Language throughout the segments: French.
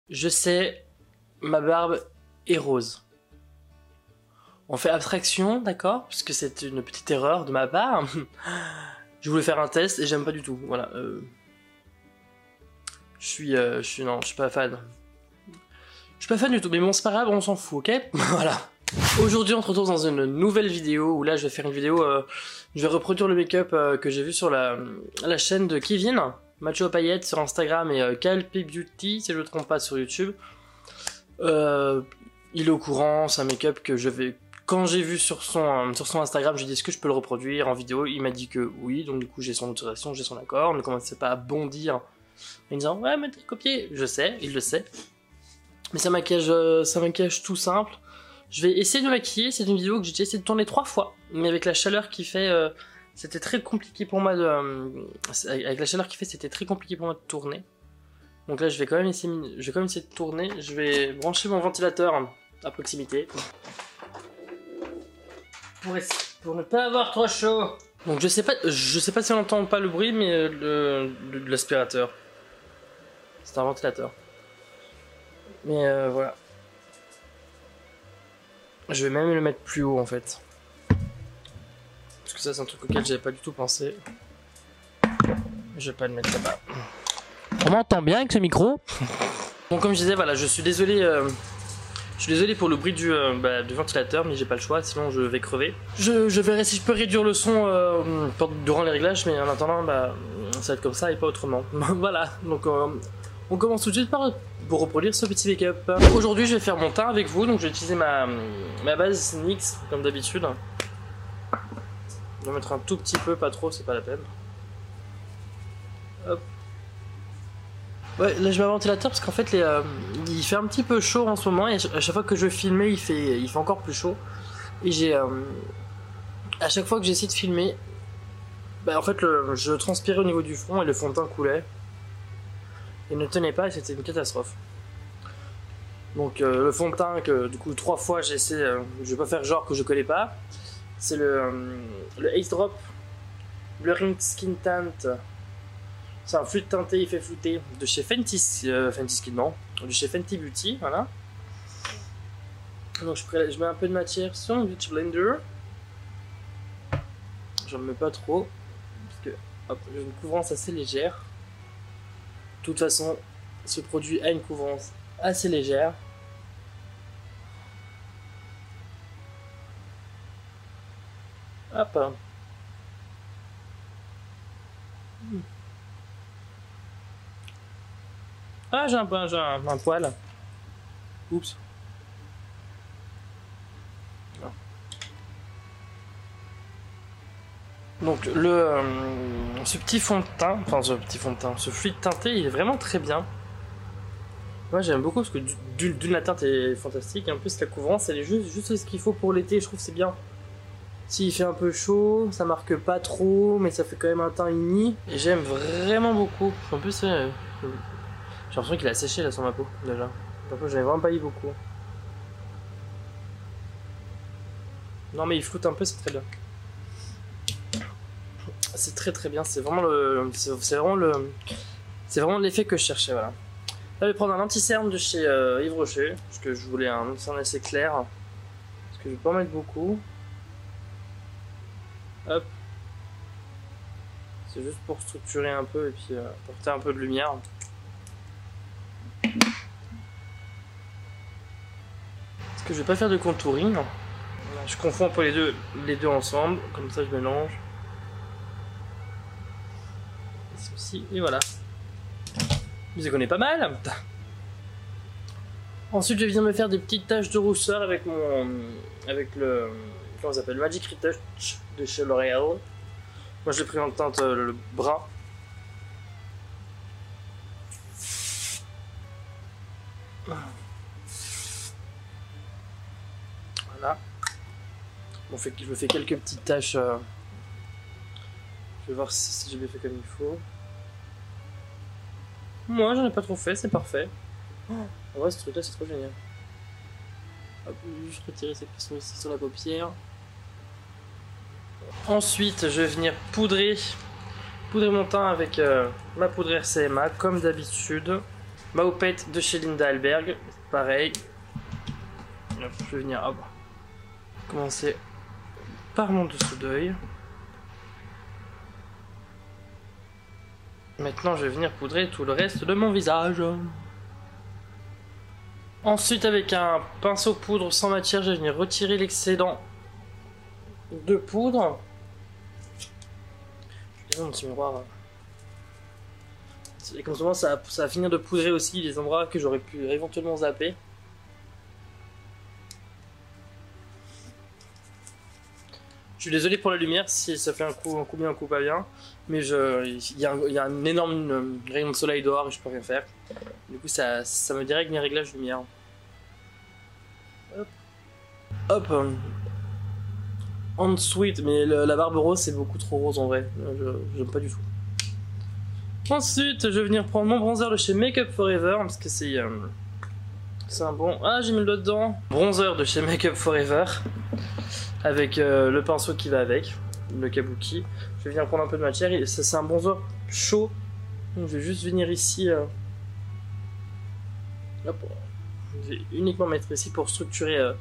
Je sais, ma barbe est rose. On fait abstraction, d'accord? Puisque c'est une petite erreur de ma part. Je voulais faire un test et j'aime pas du tout. Voilà. Je suis pas fan. Je suis pas fan du tout, mais bon, c'est pas grave, on s'en fout, ok? Voilà. Aujourd'hui, on se retrouve dans une nouvelle vidéo où là, je vais faire une vidéo. Je vais reproduire le make-up que j'ai vu sur la chaîne de Kevin, Mathieu Payette sur Instagram et Calpe Beauty, si je ne me trompe pas, sur YouTube. Il est au courant, c'est un make-up que je vais. Quand j'ai vu sur son Instagram, je lui ai dit est-ce que je peux le reproduire en vidéo. Il m'a dit que oui, donc du coup j'ai son autorisation, j'ai son accord. Ne commencez pas à bondir en disant ouais mais t'as copié. Je sais, il le sait. Mais c'est un maquillage tout simple. Je vais essayer de me maquiller. C'est une vidéo que j'ai déjà essayé de tourner 3 fois, mais avec la chaleur qui fait, c'était très compliqué pour moi de. Avec la chaleur qui fait, c'était très compliqué pour moi de tourner. Donc là, je vais quand même essayer de tourner. Je vais brancher mon ventilateur à proximité. Pour ne pas avoir trop chaud. Donc je sais pas si on entend pas le bruit, mais de l'aspirateur. C'est un ventilateur. Mais voilà. Je vais même le mettre plus haut en fait. Parce que ça c'est un truc auquel j'avais pas du tout pensé. Je vais pas le mettre là-bas. On m'entend bien avec ce micro? Bon, comme je disais, voilà, je suis désolé pour le bruit du ventilateur, mais j'ai pas le choix, sinon je vais crever. Je verrai si je peux réduire le son durant les réglages, mais en attendant, ça va être comme ça et pas autrement. Voilà, donc on commence tout de suite pour reproduire ce petit make-up. Aujourd'hui, je vais faire mon teint avec vous, donc je vais utiliser ma base NYX, comme d'habitude. Je vais mettre un tout petit peu, pas trop, c'est pas la peine. Hop. Ouais, là je mets un ventilateur parce qu'en fait il fait un petit peu chaud en ce moment et à chaque fois que je filmais il fait encore plus chaud. Et j'ai à chaque fois que j'essaie de filmer, en fait je transpirais au niveau du front et le fond de teint coulait. Il ne tenait pas et c'était une catastrophe. Donc le fond de teint que du coup 3 fois j'ai essayé, je vais pas faire genre que je connais pas. C'est le Ace Drop Blurring Skin Tint. C'est un fluide teinté effet flouté de chez Fenty Skin, non, de chez Fenty Beauty, voilà. Donc je mets un peu de matière sur mon Beauty Blender. J'en mets pas trop, parce que hop, j'ai une couvrance assez légère. De toute façon, ce produit a une couvrance assez légère. Hop. Ah, j'ai un poil. Oups. Non. Donc ce petit fond de teint, ce fluide teinté, il est vraiment très bien. Moi j'aime beaucoup parce que d'une la teinte est fantastique et en plus la couvrance elle est juste ce qu'il faut pour l'été, je trouve que c'est bien. S'il fait un peu chaud, ça marque pas trop, mais ça fait quand même un teint uni. Et j'aime vraiment beaucoup. En plus, j'ai l'impression qu'il a séché là sur ma peau déjà. Parfois j'avais vraiment pas eu beaucoup. Non mais il floute un peu, c'est très bien. C'est très bien, c'est vraiment l'effet que je cherchais, voilà. Là je vais prendre un anti-cerne de chez Yves Rocher, parce que je voulais un anti-cerne assez clair. Parce que je vais pas en mettre beaucoup. Hop. C'est juste pour structurer un peu et puis apporter un peu de lumière. Parce que je vais pas faire de contouring. Je confonds un peu les deux ensemble, comme ça je mélange. Et ceci, et voilà. Vous y connaissez pas mal. Ensuite je vais venir me faire des petites taches de rousseur avec le comment ça s'appelle, Magic Retouch de chez L'Oréal. Moi je l'ai pris en teinte le brun. Voilà. Bon, je me fais quelques petites taches. Je vais voir si j'ai bien fait comme il faut. Moi j'en ai pas trop fait, c'est parfait. En vrai ce truc là c'est trop génial. Hop, juste retirer cette question ici sur la paupière. Ensuite je vais venir poudrer mon teint avec ma poudre RCMA comme d'habitude. Ma houppette de chez Linda Alberg, pareil. Hop, je vais venir commencer par mon dessous d'œil. Maintenant, je vais venir poudrer tout le reste de mon visage. Ensuite, avec un pinceau poudre sans matière, je vais venir retirer l'excédent de poudre. Je vais mon petit miroir. Et comme souvent, ça va finir de poudrer aussi les endroits que j'aurais pu éventuellement zapper. Je suis désolé pour la lumière si ça fait un coup bien, un coup pas bien. Mais il y a un énorme rayon de soleil dehors et je peux rien faire. Du coup, ça me dérègle mes réglages lumière. Hop. Ensuite, mais la barbe rose, c'est beaucoup trop rose en vrai. J'aime pas du tout. Ensuite, je vais venir prendre mon bronzer de chez Make Up Forever parce que c'est un bon. Ah, j'ai mis le doigt dedans. Bronzer de chez Make Up Forever avec le pinceau qui va avec, le kabuki. Je vais venir prendre un peu de matière et ça, c'est un bronzer chaud. Donc, je vais juste venir ici. Hop. Je vais uniquement mettre ici pour structurer.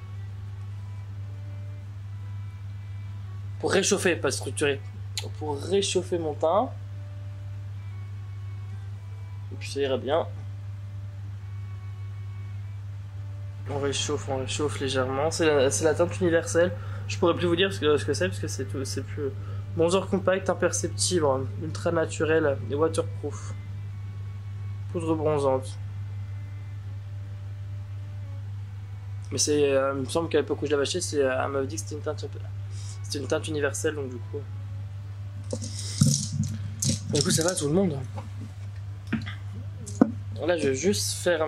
Pour réchauffer, pas structurer. Pour réchauffer mon teint. Et puis ça ira bien. On réchauffe légèrement. C'est la teinte universelle. Je pourrais plus vous dire ce que c'est parce que c'est plus bronzer compact, imperceptible, ultra naturel et waterproof. Poudre bronzante. Mais c'est, il me semble qu'à l'époque où je l'avais acheté, elle m'avait dit que c'était une teinte universelle, donc du coup. Du coup, ça va tout le monde. Là, je vais juste faire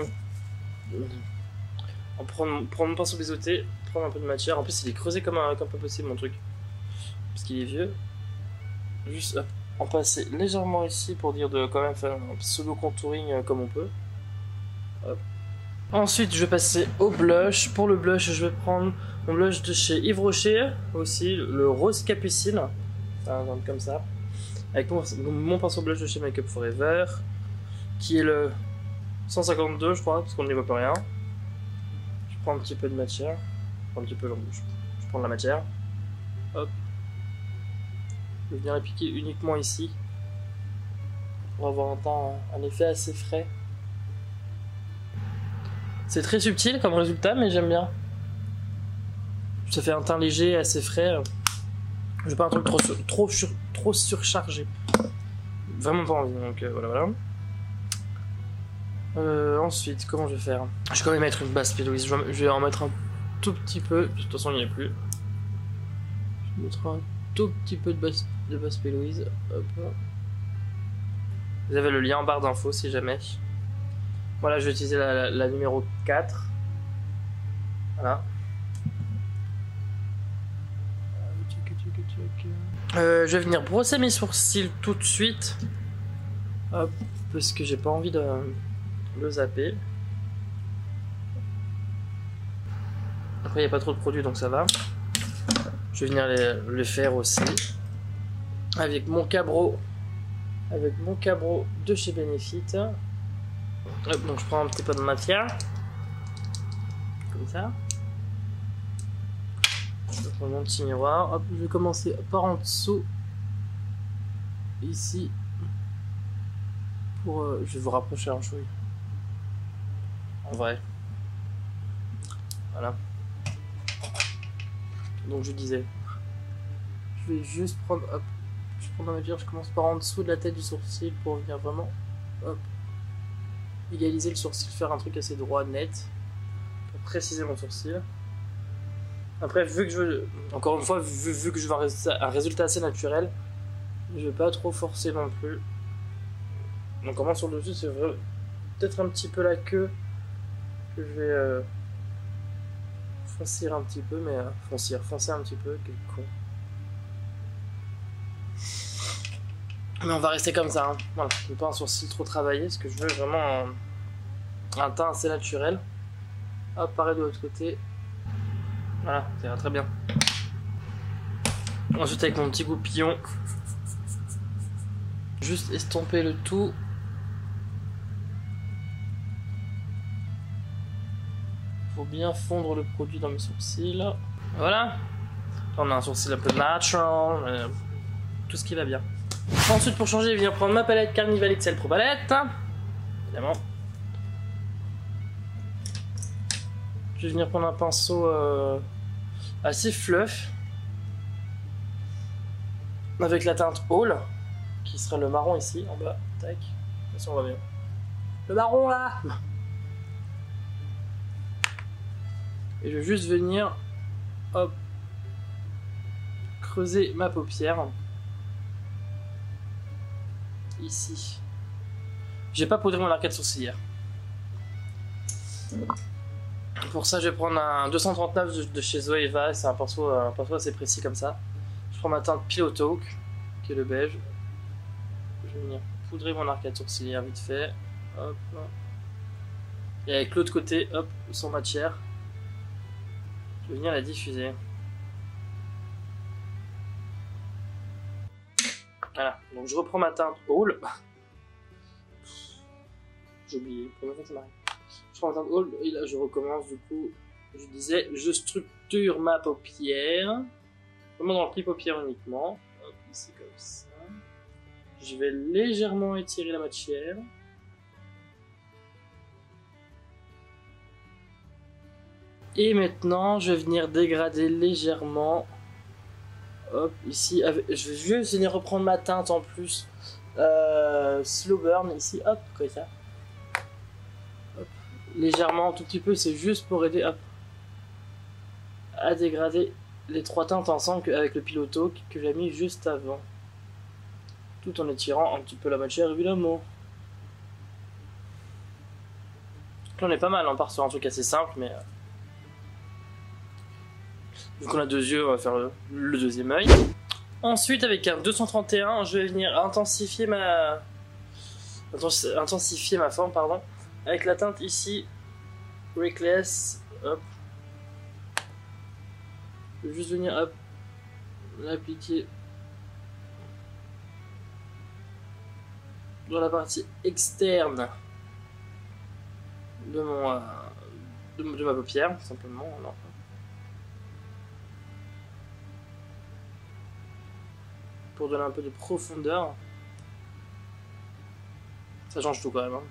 prendre mon pinceau biseauté, prendre un peu de matière. En plus, il est creusé comme pas possible mon truc, parce qu'il est vieux. Juste en passer légèrement ici pour dire de quand même faire un pseudo contouring comme on peut. Hop. Ensuite, je vais passer au blush. Pour le blush, je vais prendre mon blush de chez Yves Rocher, aussi le rose capucine, comme ça, avec mon pinceau blush de chez Make Up Forever, qui est le 152, je crois, parce qu'on n'y voit pas rien. Je prends un petit peu de matière, je prends de la matière. Hop. Je vais venir l'appliquer uniquement ici pour avoir un effet assez frais. C'est très subtil comme résultat, mais j'aime bien. Ça fait un teint léger, assez frais. Je veux pas un truc trop surchargé. Vraiment pas envie, donc voilà. Ensuite, comment je vais faire? Je vais quand même mettre une base P. Louise. Je vais en mettre un tout petit peu. De toute façon, il n'y en a plus. Je vais mettre un tout petit peu de base P. Louise. Hop. Vous avez le lien en barre d'infos si jamais. Voilà, je vais utiliser la numéro 4. Voilà. Je vais venir brosser mes sourcils tout de suite. Hop, parce que j'ai pas envie de le zapper. Après, il n'y a pas trop de produits donc ça va. Je vais venir les faire aussi. Avec mon cabro. De chez Benefit. Hop, donc je prends un petit peu de matière. Comme ça. Je prends mon petit miroir. Hop, je vais commencer par en dessous. Ici. Je vais vous rapprocher un chouille. En vrai. Voilà. Donc je disais. Je vais juste prendre. Hop. Je prends ma matière, je commence par en dessous de la tête du sourcil pour venir vraiment. Hop. Égaliser le sourcil, faire un truc assez droit, net. Pour préciser mon sourcil. Après, vu que je veux. Encore une fois, vu que je veux un résultat assez naturel, je vais pas trop forcer non plus. Donc, comment sur le dessus, c'est vrai. Peut-être un petit peu la queue que je vais foncir un petit peu, mais foncer un petit peu, quel con. Mais on va rester comme ça, hein. Voilà, je veux pas un sourcil trop travaillé, parce que je veux vraiment un teint assez naturel. Hop, pareil de l'autre côté. Voilà, ça ira très bien. Ensuite avec mon petit goupillon, juste estomper le tout. Faut bien fondre le produit dans mes sourcils. Voilà. Là, on a un sourcil un peu natural. Tout ce qui va bien. Ensuite, pour changer, je vais venir prendre ma palette Carnival XL Pro Palette. Évidemment. Je vais venir prendre un pinceau assez fluff. Avec la teinte Hall. Qui sera le marron ici, en bas. Tac. Ça, on va bien. Le marron là. Et je vais juste venir, hop, creuser ma paupière. Ici. J'ai pas poudré mon arcade sourcilière. Pour ça, je vais prendre un 239 de chez Zoeva. C'est un pinceau assez précis comme ça. Je prends ma teinte Pillow Talk, qui est le beige. Je vais venir poudrer mon arcade sourcilière vite fait. Hop. Et avec l'autre côté, hop, sans matière. Je vais venir la diffuser. Voilà, donc je reprends ma teinte Hall. J'ai oublié, première fois que ça m'arrive. Je prends ma teinte Hall et là je recommence du coup. Je disais, je structure ma paupière. Vraiment dans le pli paupière uniquement. Hop, ici comme ça. Je vais légèrement étirer la matière. Et maintenant, je vais venir dégrader légèrement. Hop, ici. Je vais juste venir reprendre ma teinte en plus. Slow burn, ici. Hop, comme ça. Hop. Légèrement, un tout petit peu. C'est juste pour aider hop, à dégrader les trois teintes ensemble avec le Pillow Talk que j'ai mis juste avant. Tout en étirant un petit peu la matière, évidemment. Là, on est pas mal. On part sur un truc assez simple, mais... vu qu'on a deux yeux, on va faire le deuxième œil. Ensuite, avec un 231, je vais venir intensifier ma forme, pardon, avec la teinte ici, Reckless. Hop. Je vais juste venir hop, l'appliquer dans la partie externe de ma paupière, tout simplement. Alors, pour donner un peu de profondeur. Ça change tout quand même. Hein.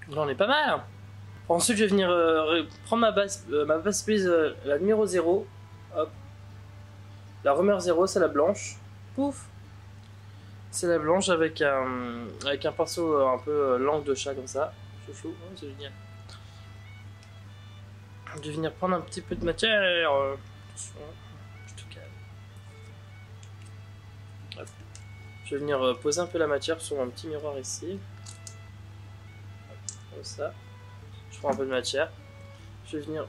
Là on est pas mal. Ensuite je vais venir prendre ma base prise, la numéro 0. Hop. La rumeur 0, c'est la blanche. Pouf. C'est la blanche avec un pinceau un peu langue de chat comme ça. Chouchou, oh, c'est génial. Je vais venir prendre un petit peu de matière. Attention. Je vais venir poser un peu la matière sur mon petit miroir ici. Comme ça. Je prends un peu de matière. Je vais venir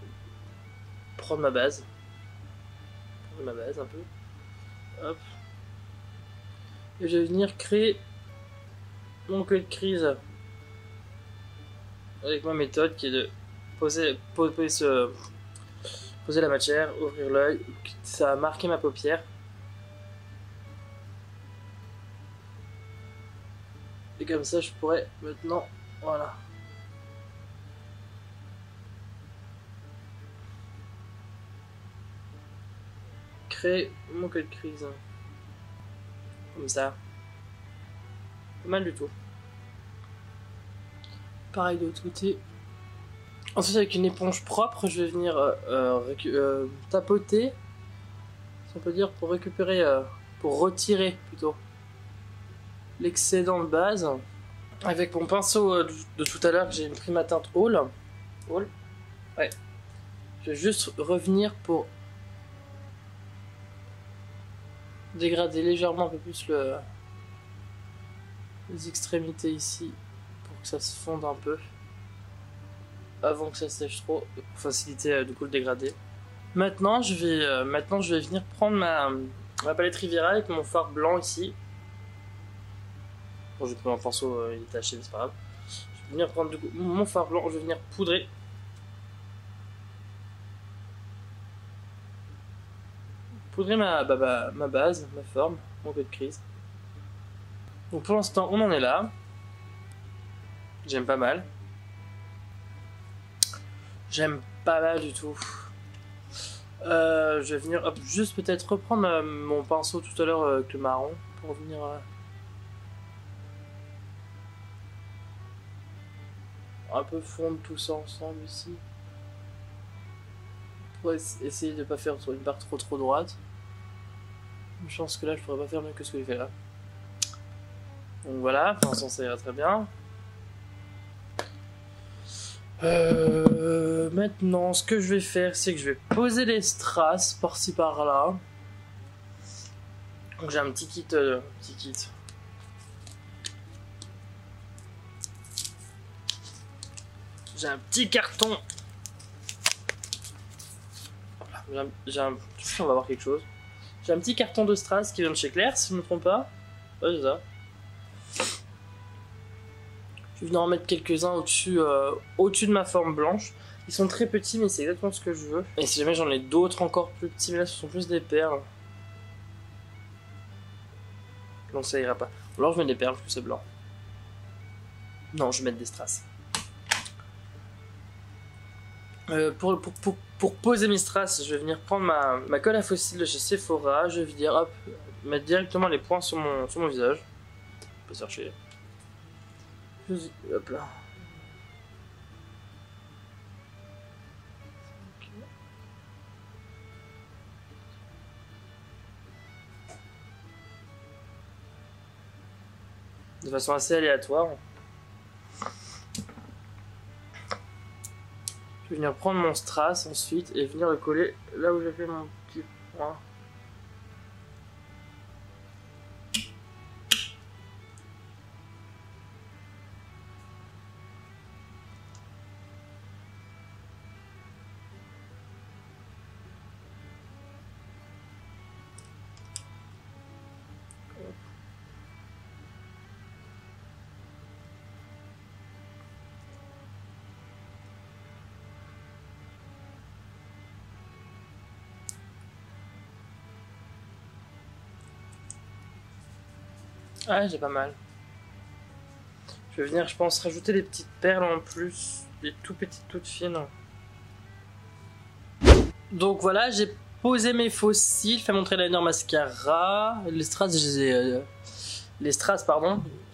prendre ma base. Prendre ma base un peu. Hop. Et je vais venir créer mon queue de crise. Avec ma méthode qui est de poser la matière, ouvrir l'œil. Ça va marquer ma paupière. Et comme ça, je pourrais maintenant, voilà. Créer mon queue de crise. Comme ça. Pas mal du tout. Pareil de l'autre côté. Ensuite, avec une éponge propre, je vais venir tapoter, si on peut dire, pour récupérer, pour retirer plutôt l'excédent de base. Avec mon pinceau de tout à l'heure, que j'ai pris ma teinte Hall. Ouais. Je vais juste revenir pour dégrader légèrement un peu plus les extrémités ici, pour que ça se fonde un peu avant que ça sèche trop, pour faciliter du coup le dégradé. Maintenant je vais venir prendre ma palette Riviera avec mon fard blanc ici. Bon, j'ai pris un pinceau, il est taché, mais c'est pas grave. Je vais venir prendre du coup mon fard blanc, je vais venir poudrer. Poudrer ma base, ma forme, mon queue de crise. Donc pour l'instant, on en est là. J'aime pas mal. J'aime pas mal du tout. Je vais venir hop, juste peut-être reprendre mon pinceau tout à l'heure avec le marron pour venir un peu fondre tout ça ensemble ici. Pour essayer de pas faire une part trop droite. Je pense que là je pourrais pas faire mieux que ce que j'ai fait là. Donc voilà, pour l'instant ça ira très bien. Maintenant, ce que je vais faire, c'est que je vais poser les strass par-ci par-là. Donc j'ai un petit kit, J'ai un petit carton. On va voir quelque chose. J'ai un petit carton de strass qui vient de chez Claire, si je ne me trompe pas. Ouais, c'est ça. Je vais venir en mettre quelques-uns au-dessus de ma forme blanche. Ils sont très petits, mais c'est exactement ce que je veux. Et si jamais j'en ai d'autres encore plus petits, mais là ce sont plus des perles. Donc ça ira pas. Alors je mets des perles parce que c'est blanc. Non, je vais mettre des strass. Pour poser mes strass, je vais venir prendre ma colle à fossiles de chez Sephora. Je vais venir hop, mettre directement les points sur mon visage. On peut chercher. Hop là. De façon assez aléatoire. Je vais venir prendre mon strass ensuite et venir le coller là où j'ai fait mon petit point. Ah, j'ai pas mal. Je vais venir, je pense, rajouter des petites perles en plus, des tout petites, toutes fines. Donc voilà, j'ai posé mes fossiles, fait mon eyeliner mascara. Les strass, je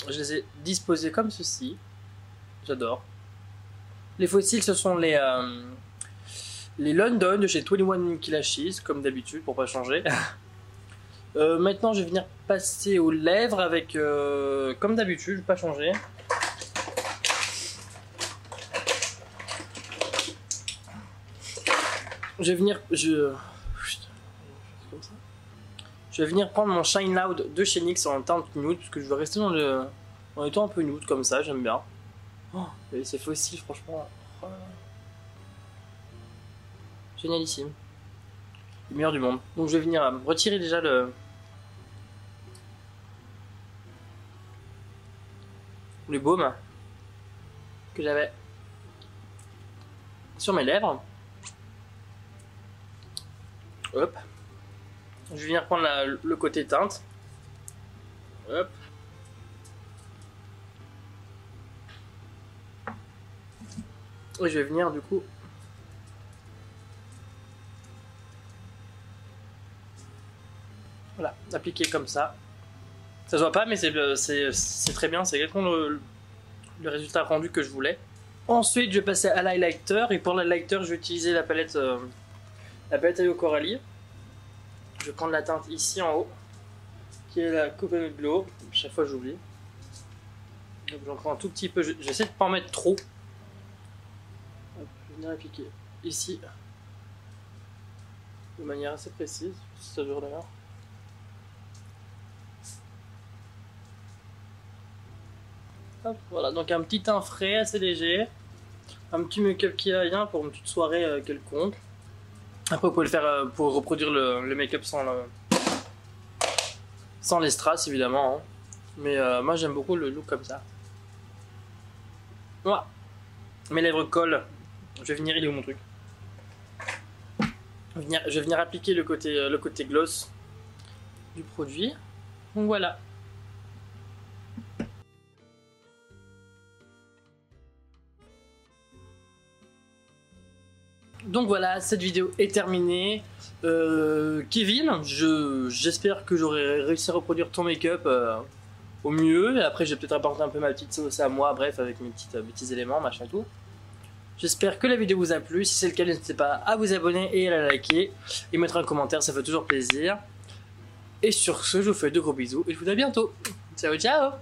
les ai disposés comme ceci. J'adore. Les fossiles, ce sont les London de chez 21 Lashes, comme d'habitude, pour pas changer. Maintenant, je vais venir passer aux lèvres avec, comme d'habitude, je vais pas changer. Je vais venir, je vais venir prendre mon Shine Loud de chez NYX en teinte nude, parce que je veux rester dans les tons un peu nude comme ça, j'aime bien. Oh, et ces fossiles, franchement, oh, génialissime. Le meilleur du monde. Donc je vais venir retirer déjà le baume que j'avais sur mes lèvres. Hop. Je vais venir prendre le côté teinte. Hop. Et je vais venir du coup voilà, appliquer comme ça. Ça se voit pas mais c'est très bien, c'est exactement le résultat rendu que je voulais. Ensuite je vais passer à l'highlighter et pour l'highlighter je vais utiliser la palette Ayo Coralie. Je vais prendre la teinte ici en haut qui est la Coconut Glow, chaque fois j'oublie. Donc j'en prends un tout petit peu, j'essaie de pas en mettre trop. Hop, je vais venir appliquer ici de manière assez précise, si ça dure d'ailleurs. Hop, voilà, donc un petit teint frais assez léger, un petit make-up qui va bien pour une petite soirée quelconque. Après vous pouvez le faire pour reproduire le make-up sans les strass évidemment, hein. Mais moi j'aime beaucoup le look comme ça. Voilà, mes lèvres collent. Je vais venir, il est où mon truc? Je vais venir appliquer le côté gloss du produit. Donc voilà. Donc voilà, cette vidéo est terminée. Kevin, j'espère que j'aurai réussi à reproduire ton make-up au mieux. Et après, je vais peut-être apporter un peu ma petite sauce à moi, bref, avec mes petits éléments, machin tout. J'espère que la vidéo vous a plu. Si c'est le cas, n'hésitez pas à vous abonner et à la liker. Et mettre un commentaire, ça fait toujours plaisir. Et sur ce, je vous fais de gros bisous et je vous dis à bientôt. Ciao, ciao!